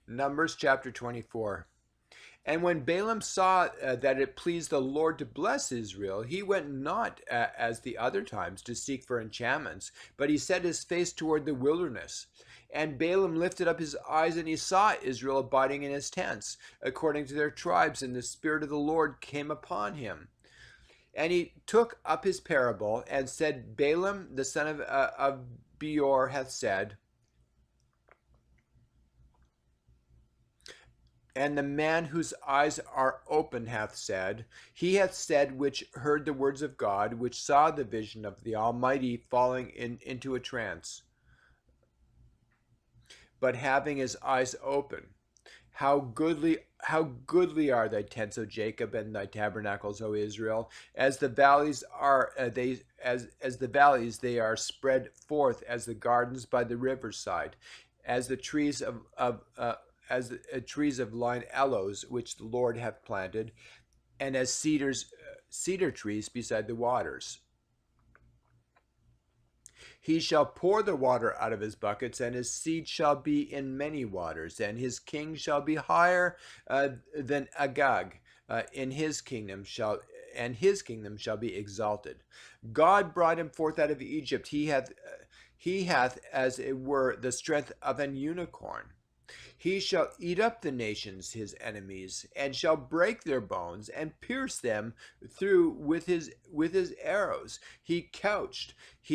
Numbers chapter 24. And when Balaam saw that it pleased the Lord to bless Israel, he went not as the other times to seek for enchantments, but he set his face toward the wilderness. And Balaam lifted up his eyes, and he saw Israel abiding in his tents, according to their tribes, and the Spirit of the Lord came upon him. And he took up his parable and said, Balaam the son of Beor hath said, and the man whose eyes are open hath said, he hath said which heard the words of God, which saw the vision of the Almighty falling into a trance, but having his eyes open. How goodly are thy tents, O Jacob, and thy tabernacles, O Israel. As the valleys are as the valleys they are spread forth as the gardens by the riverside, as the trees of line aloes which the Lord hath planted, and as cedar trees beside the waters. He shall pour the water out of his buckets, and his seed shall be in many waters, and his king shall be higher than Agag. In his kingdom shall be exalted. God brought him forth out of Egypt. He hath as it were the strength of an unicorn. He shall eat up the nations his enemies, and shall break their bones, and pierce them through with his arrows. He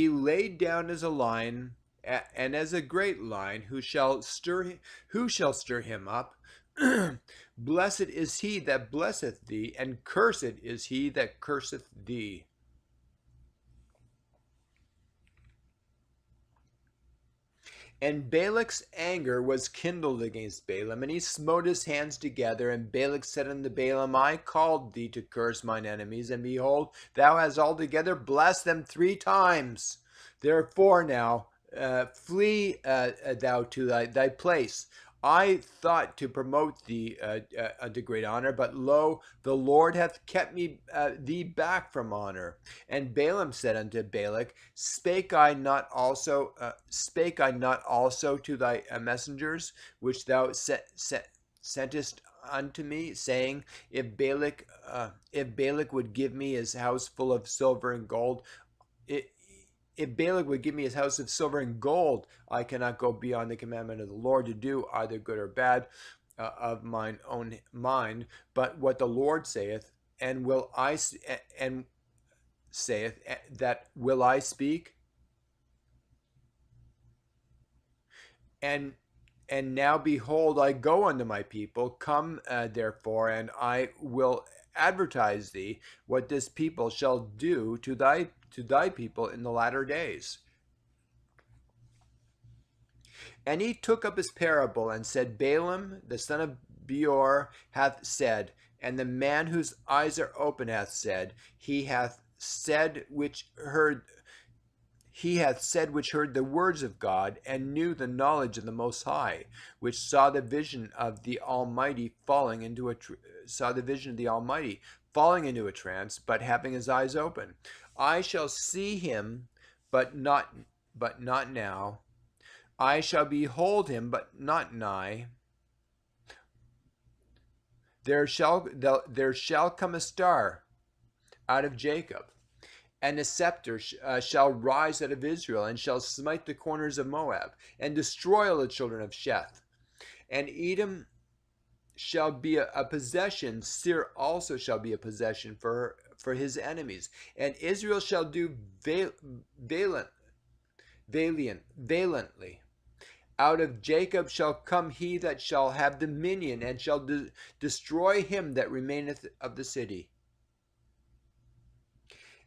laid down as a lion, and as a great lion. Who shall stir him up? Blessed is he that blesseth thee, and cursed is he that curseth thee. And Balak's anger was kindled against Balaam, and he smote his hands together. And Balak said unto Balaam, I called thee to curse mine enemies, and behold, thou hast altogether blessed them 3 times. Therefore now flee thou to thy place. I thought to promote thee unto great honor, but lo, the Lord hath kept thee back from honor. And Balaam said unto Balak, Spake I not also to thy messengers, which thou sentest unto me, saying, If Balak would give me his house full of silver and gold, if Balak would give me his house of silver and gold, I cannot go beyond the commandment of the Lord to do either good or bad of mine own mind. But what the Lord saith, and saith that will I speak? And now behold, I go unto my people. Come therefore, and I will advertise thee what this people shall do to thy people in the latter days. And he took up his parable and said, Balaam the son of Beor hath said, and the man whose eyes are open hath said, he hath said which heard the words of God, and knew the knowledge of the Most High, which saw the vision of the Almighty falling into a trance, but having his eyes open. I shall see him, but not now. I shall behold him, but not nigh. There shall come a star out of Jacob, and a scepter shall rise out of Israel, and shall smite the corners of Moab, and destroy all the children of Sheth. And Edom shall be a possession, Seir also shall be a possession for his enemies. And Israel shall do valiantly. Out of Jacob shall come he that shall have dominion, and shall destroy him that remaineth of the city.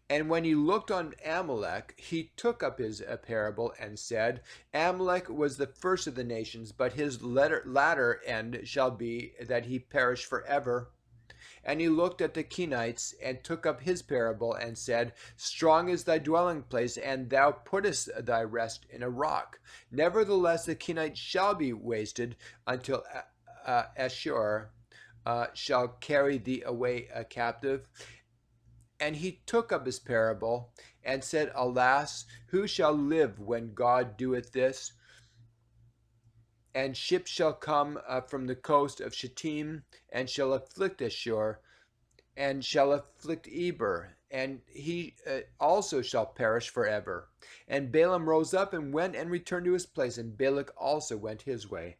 And when he looked on Amalek, he took up his parable and said, Amalek was the first of the nations, but his latter end shall be that he perish forever. And he looked at the Kenites, and took up his parable, and said, Strong is thy dwelling place, and thou puttest thy rest in a rock. Nevertheless the Kenites shall be wasted, until Ashur shall carry thee away a captive. And he took up his parable, and said, Alas, who shall live when God doeth this? and ships shall come from the coast of Shittim, and shall afflict Ashur, and shall afflict Eber, and he also shall perish forever. And Balaam rose up and went and returned to his place, and Balak also went his way.